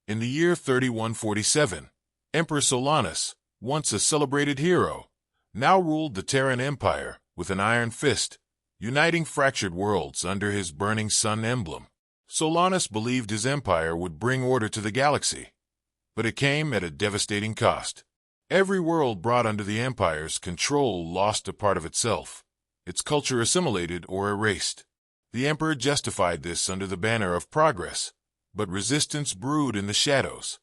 In the year 3147, Emperor Solanus, once a celebrated hero, now ruled the Tyrant Empire with an iron fist, uniting fractured worlds under his burning sun emblem. Solanus believed his empire would bring order to the galaxy, but it came at a devastating cost. Every world brought under the empire's control lost a part of itself, its culture assimilated or erased. The emperor justified this under the banner of progress, but resistance brewed in the shadows.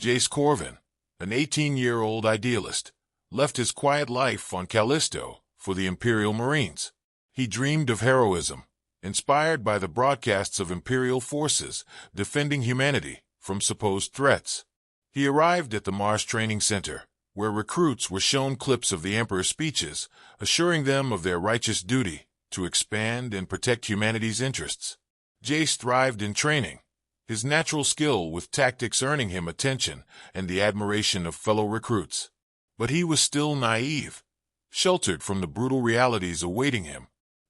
Jace Corvin, an 18-year-old idealist, left his quiet life on Callisto for the Imperial Marines. He dreamed of heroism, inspired by the broadcasts of Imperial forces defending humanity from supposed threats. He arrived at the Mars Training Center, where recruits were shown clips of the Emperor's speeches, assuring them of their righteous duty to expand and protect humanity's interests. Jace thrived in training, his natural skill with tactics earning him attention and the admiration of fellow recruits. But he was still naive, sheltered from the brutal realities awaiting him.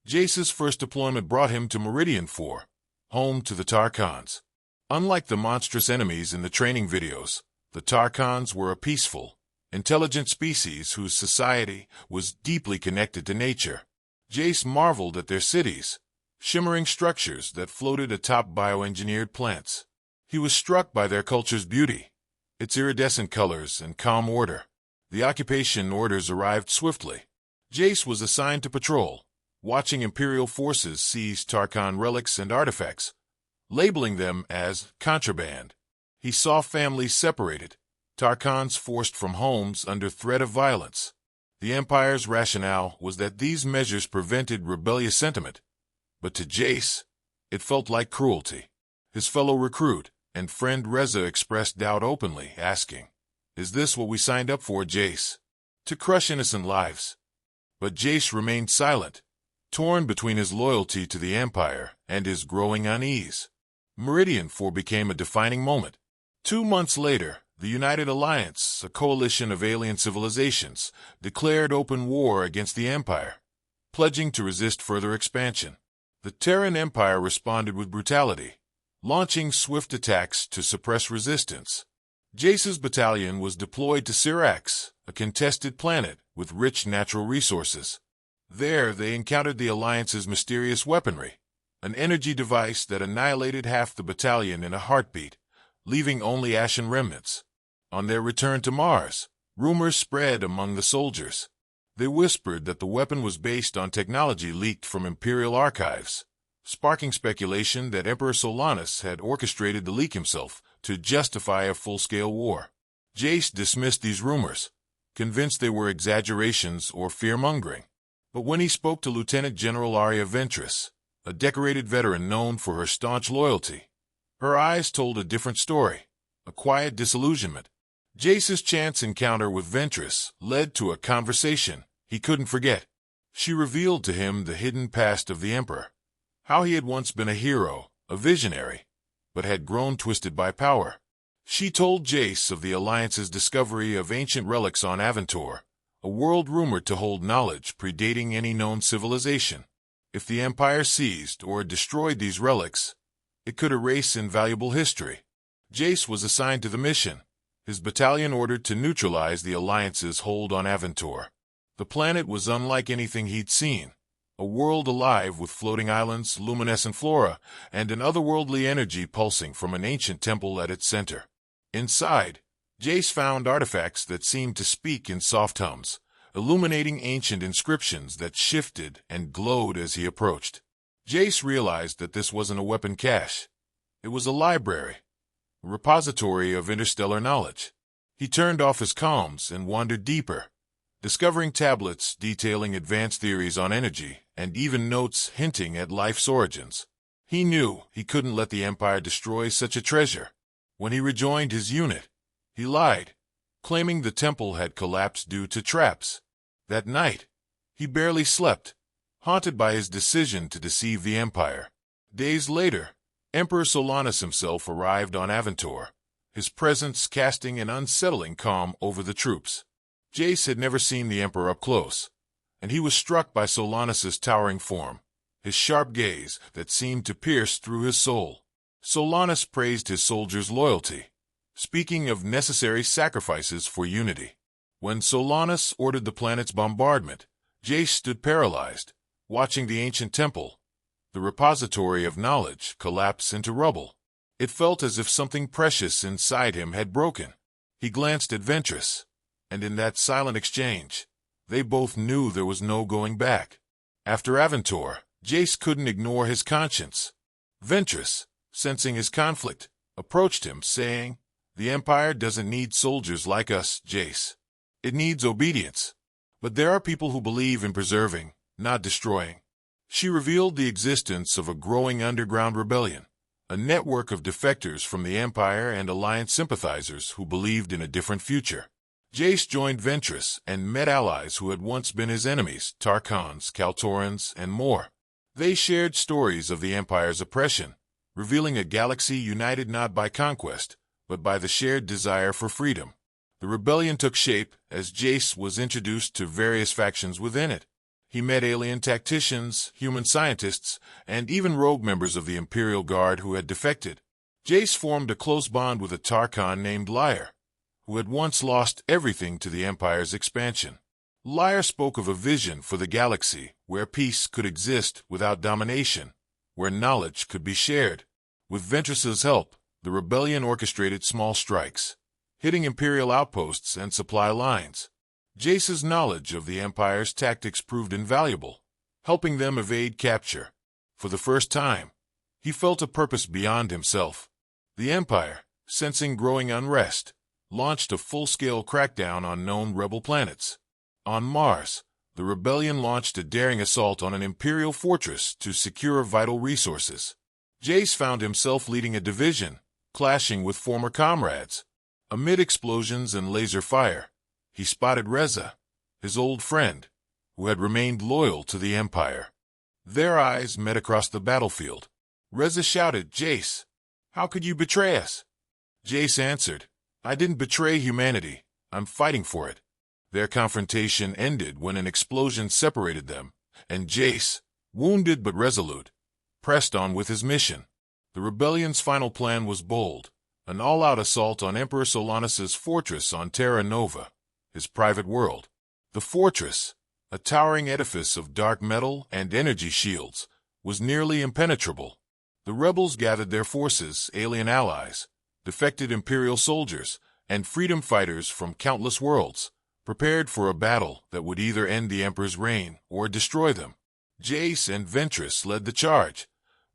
Jace's first deployment brought him to Meridian 4, home to the Tarkans. Unlike the monstrous enemies in the training videos, the Tarkans were a peaceful, intelligent species whose society was deeply connected to nature. Jace marveled at their cities, shimmering structures that floated atop bioengineered plants. He was struck by their culture's beauty, its iridescent colors and calm order. The occupation orders arrived swiftly. Jace was assigned to patrol, watching Imperial forces seize Tarkan relics and artifacts, labeling them as contraband. He saw families separated, Tarkans forced from homes under threat of violence. The Empire's rationale was that these measures prevented rebellious sentiment, but to Jace, it felt like cruelty. His fellow recruit and friend Reza expressed doubt openly, asking, "Is this what we signed up for, Jace? To crush innocent lives?" But Jace remained silent, torn between his loyalty to the Empire and his growing unease. Meridian 4 became a defining moment. 2 months later, the United Alliance, a coalition of alien civilizations, declared open war against the Empire, pledging to resist further expansion. The Terran Empire responded with brutality, launching swift attacks to suppress resistance. Jace's battalion was deployed to Syrax, a contested planet with rich natural resources. There, they encountered the Alliance's mysterious weaponry, an energy device that annihilated half the battalion in a heartbeat, leaving only ashen remnants. On their return to Mars, rumors spread among the soldiers. They whispered that the weapon was based on technology leaked from Imperial archives, sparking speculation that Emperor Solanus had orchestrated the leak himself to justify a full-scale war. Jace dismissed these rumors, convinced they were exaggerations or fear-mongering. But when he spoke to Lieutenant General Arya Ventress, a decorated veteran known for her staunch loyalty, her eyes told a different story, a quiet disillusionment. Jace's chance encounter with Ventress led to a conversation he couldn't forget. She revealed to him the hidden past of the Emperor, how he had once been a hero, a visionary, but had grown twisted by power. She told Jace of the Alliance's discovery of ancient relics on Aventor, a world rumored to hold knowledge predating any known civilization. If the Empire seized or destroyed these relics, it could erase invaluable history. Jace was assigned to the mission, his battalion ordered to neutralize the Alliance's hold on Aventor. The planet was unlike anything he'd seen, a world alive with floating islands, luminescent flora, and an otherworldly energy pulsing from an ancient temple at its center. Inside, Jace found artifacts that seemed to speak in soft hums, illuminating ancient inscriptions that shifted and glowed as he approached. Jace realized that this wasn't a weapon cache. It was a library, a repository of interstellar knowledge. He turned off his comms and wandered deeper, discovering tablets detailing advanced theories on energy and even notes hinting at life's origins. He knew he couldn't let the Empire destroy such a treasure. When he rejoined his unit, he lied, claiming the temple had collapsed due to traps. That night, he barely slept, haunted by his decision to deceive the Empire. Days later, Emperor Solanus himself arrived on Aventor, his presence casting an unsettling calm over the troops. Jace had never seen the Emperor up close, and he was struck by Solanus's towering form, his sharp gaze that seemed to pierce through his soul. Solanus praised his soldiers' loyalty, Speaking of necessary sacrifices for unity. When Solanus ordered the planet's bombardment, Jace stood paralyzed, watching the ancient temple, the repository of knowledge, collapse into rubble. It felt as if something precious inside him had broken. He glanced at Ventress, and in that silent exchange, they both knew there was no going back. After Aventor, Jace couldn't ignore his conscience. Ventress, sensing his conflict, approached him, saying, "The Empire doesn't need soldiers like us, Jace. It needs obedience. But there are people who believe in preserving, not destroying." She revealed the existence of a growing underground rebellion, a network of defectors from the Empire and Alliance sympathizers who believed in a different future. Jace joined Ventress and met allies who had once been his enemies, Tarkans, Kaltorans, and more. They shared stories of the Empire's oppression, revealing a galaxy united not by conquest, but by the shared desire for freedom. The rebellion took shape as Jace was introduced to various factions within it. He met alien tacticians, human scientists, and even rogue members of the Imperial Guard who had defected. Jace formed a close bond with a Tarkan named Lyre, who had once lost everything to the Empire's expansion. Lyre spoke of a vision for the galaxy where peace could exist without domination, where knowledge could be shared. With Ventress's help, the rebellion orchestrated small strikes, hitting Imperial outposts and supply lines. Jace's knowledge of the Empire's tactics proved invaluable, helping them evade capture. For the first time, he felt a purpose beyond himself. The Empire, sensing growing unrest, launched a full-scale crackdown on known rebel planets. On Mars, the rebellion launched a daring assault on an Imperial fortress to secure vital resources. Jace found himself leading a division, clashing with former comrades. Amid explosions and laser fire, he spotted Reza, his old friend, who had remained loyal to the Empire. Their eyes met across the battlefield. Reza shouted, "Jace, how could you betray us?" Jace answered, "I didn't betray humanity. I'm fighting for it." Their confrontation ended when an explosion separated them, and Jace, wounded but resolute, pressed on with his mission. The rebellion's final plan was bold, an all-out assault on Emperor Solanus's fortress on Terra Nova, his private world. The fortress, a towering edifice of dark metal and energy shields, was nearly impenetrable. The rebels gathered their forces, alien allies, defected Imperial soldiers, and freedom fighters from countless worlds, prepared for a battle that would either end the Emperor's reign or destroy them. Jace and Ventress led the charge,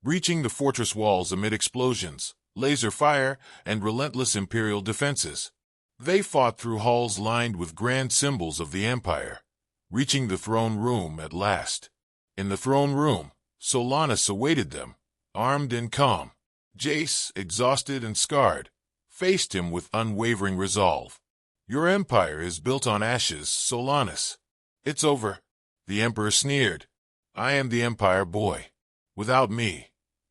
breaching the fortress walls amid explosions, laser fire, and relentless Imperial defenses. They fought through halls lined with grand symbols of the Empire, reaching the throne room at last. In the throne room, Solanus awaited them, armed and calm. Jace, exhausted and scarred, faced him with unwavering resolve. "Your empire is built on ashes, Solanus. It's over." The Emperor sneered. "I am the Empire, boy. Without me,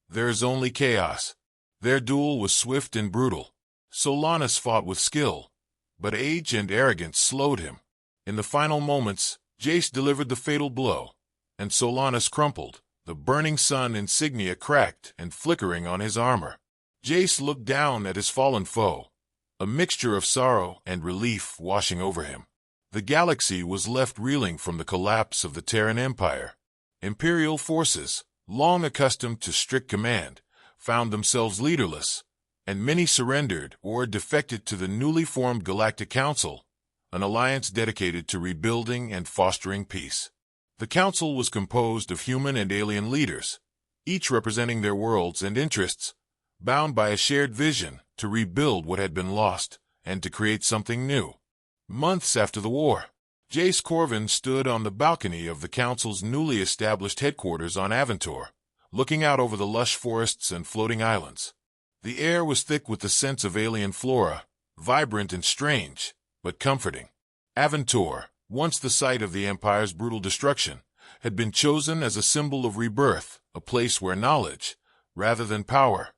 there is only chaos." Their duel was swift and brutal. Solanus fought with skill, but age and arrogance slowed him. In the final moments, Jace delivered the fatal blow, and Solanus crumpled, the burning sun insignia cracked and flickering on his armor. Jace looked down at his fallen foe, a mixture of sorrow and relief washing over him. The galaxy was left reeling from the collapse of the Terran Empire. Imperial forces, long accustomed to strict command, found themselves leaderless, and many surrendered or defected to the newly formed Galactic Council, an alliance dedicated to rebuilding and fostering peace. The council was composed of human and alien leaders, each representing their worlds and interests, bound by a shared vision to rebuild what had been lost and to create something new. Months after the war, Jace Corvin stood on the balcony of the council's newly established headquarters on Aventor, looking out over the lush forests and floating islands. The air was thick with the scents of alien flora, vibrant and strange, but comforting. Aventor, once the site of the Empire's brutal destruction, had been chosen as a symbol of rebirth, a place where knowledge, rather than power,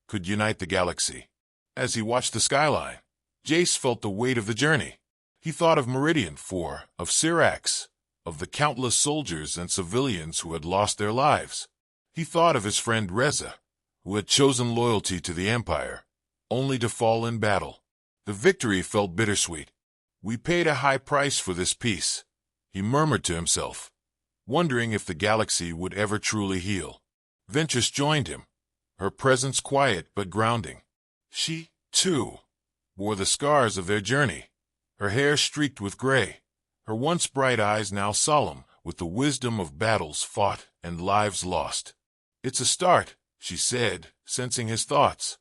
could unite the galaxy. As he watched the skyline, Jace felt the weight of the journey. He thought of Meridian IV, of Syrax, of the countless soldiers and civilians who had lost their lives. He thought of his friend Reza, who had chosen loyalty to the Empire, only to fall in battle. The victory felt bittersweet. We paid a high price for this peace, he murmured to himself, wondering if the galaxy would ever truly heal. Ventress joined him, her presence quiet but grounding. She, too, bore the scars of their journey, her hair streaked with gray, her once bright eyes now solemn with the wisdom of battles fought and lives lost. "It's a start," she said, sensing his thoughts.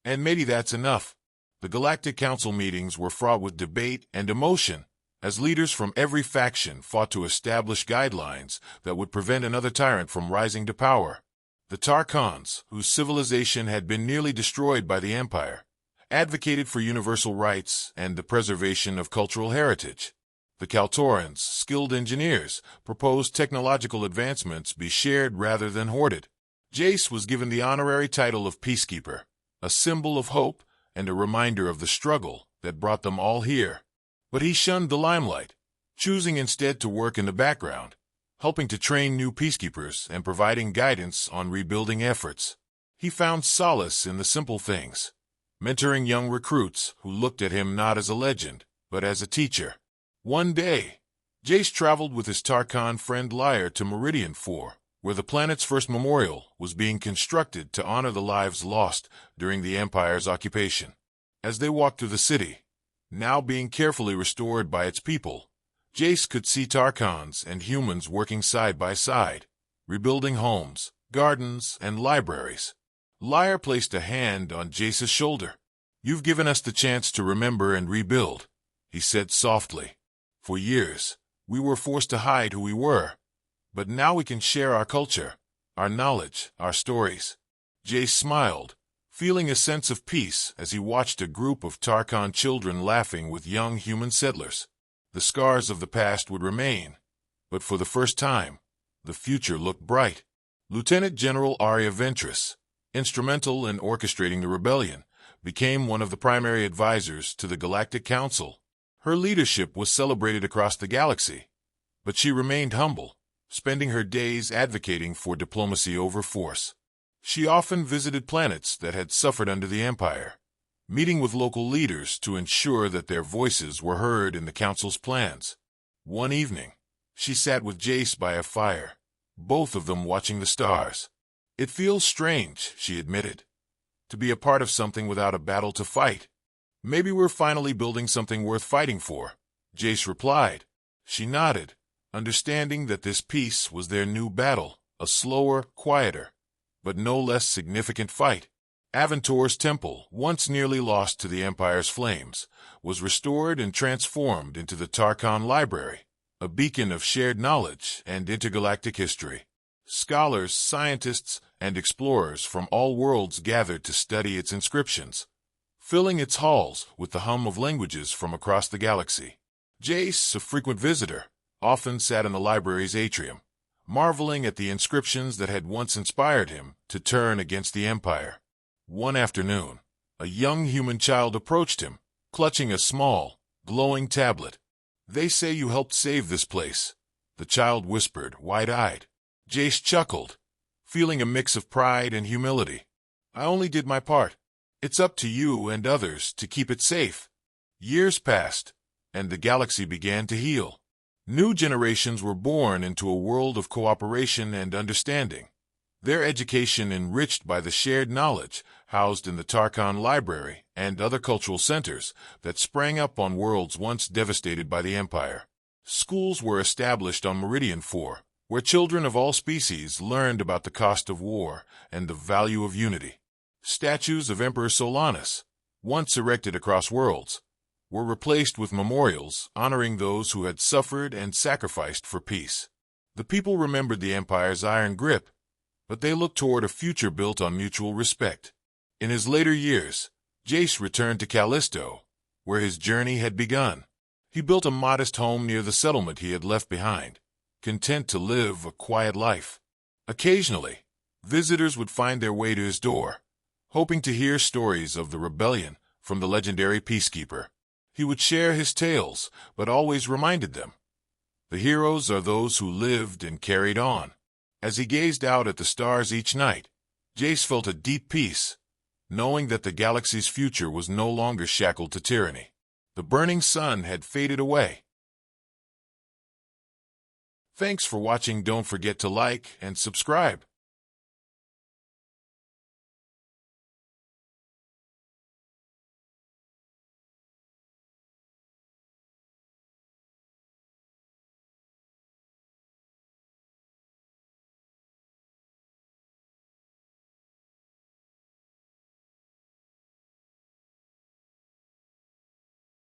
"And maybe that's enough." The Galactic Council meetings were fraught with debate and emotion, as leaders from every faction fought to establish guidelines that would prevent another tyrant from rising to power. The Tarkans, whose civilization had been nearly destroyed by the Empire, advocated for universal rights and the preservation of cultural heritage. The Kaltorans, skilled engineers, proposed technological advancements be shared rather than hoarded. Jace was given the honorary title of Peacekeeper, a symbol of hope and a reminder of the struggle that brought them all here. But he shunned the limelight, choosing instead to work in the background, helping to train new peacekeepers and providing guidance on rebuilding efforts. He found solace in the simple things, mentoring young recruits who looked at him not as a legend, but as a teacher. One day, Jace traveled with his Tarkan friend Lyre to Meridian 4, where the planet's first memorial was being constructed to honor the lives lost during the Empire's occupation. As they walked through the city, now being carefully restored by its people, Jace could see Tarkans and humans working side by side, rebuilding homes, gardens, and libraries. Lyre placed a hand on Jace's shoulder. "You've given us the chance to remember and rebuild," he said softly. "For years, we were forced to hide who we were, but now we can share our culture, our knowledge, our stories." Jace smiled, feeling a sense of peace as he watched a group of Tarkan children laughing with young human settlers. The scars of the past would remain, but for the first time, the future looked bright. Lieutenant General Arya Ventress, instrumental in orchestrating the rebellion, became one of the primary advisors to the Galactic Council. Her leadership was celebrated across the galaxy, but she remained humble, spending her days advocating for diplomacy over force. She often visited planets that had suffered under the Empire, meeting with local leaders to ensure that their voices were heard in the Council's plans. One evening, she sat with Jace by a fire, both of them watching the stars. "It feels strange," she admitted, "to be a part of something without a battle to fight." "Maybe we're finally building something worth fighting for," Jace replied. She nodded, understanding that this peace was their new battle, a slower, quieter, but no less significant fight. Aventur's temple, once nearly lost to the Empire's flames, was restored and transformed into the Tarkan Library, a beacon of shared knowledge and intergalactic history. Scholars, scientists, and explorers from all worlds gathered to study its inscriptions, filling its halls with the hum of languages from across the galaxy. Jace, a frequent visitor, often sat in the library's atrium, marveling at the inscriptions that had once inspired him to turn against the Empire. One afternoon, a young human child approached him, clutching a small, glowing tablet. "They say you helped save this place," the child whispered, wide-eyed. Jace chuckled, feeling a mix of pride and humility. "I only did my part. It's up to you and others to keep it safe." Years passed, and the galaxy began to heal. New generations were born into a world of cooperation and understanding, their education enriched by the shared knowledge housed in the Tarkan Library and other cultural centers that sprang up on worlds once devastated by the Empire. Schools were established on Meridian 4, where children of all species learned about the cost of war and the value of unity. Statues of Emperor Solanus, once erected across worlds, were replaced with memorials honoring those who had suffered and sacrificed for peace. The people remembered the Empire's iron grip, but they looked toward a future built on mutual respect. In his later years, Jace returned to Callisto, where his journey had begun. He built a modest home near the settlement he had left behind, content to live a quiet life. Occasionally, visitors would find their way to his door, hoping to hear stories of the rebellion from the legendary peacekeeper. He would share his tales, but always reminded them, the heroes are those who lived and carried on. As he gazed out at the stars each night, Jace felt a deep peace, knowing that the galaxy's future was no longer shackled to tyranny. The burning sun had faded away. Thanks for watching. Don't forget to like and subscribe.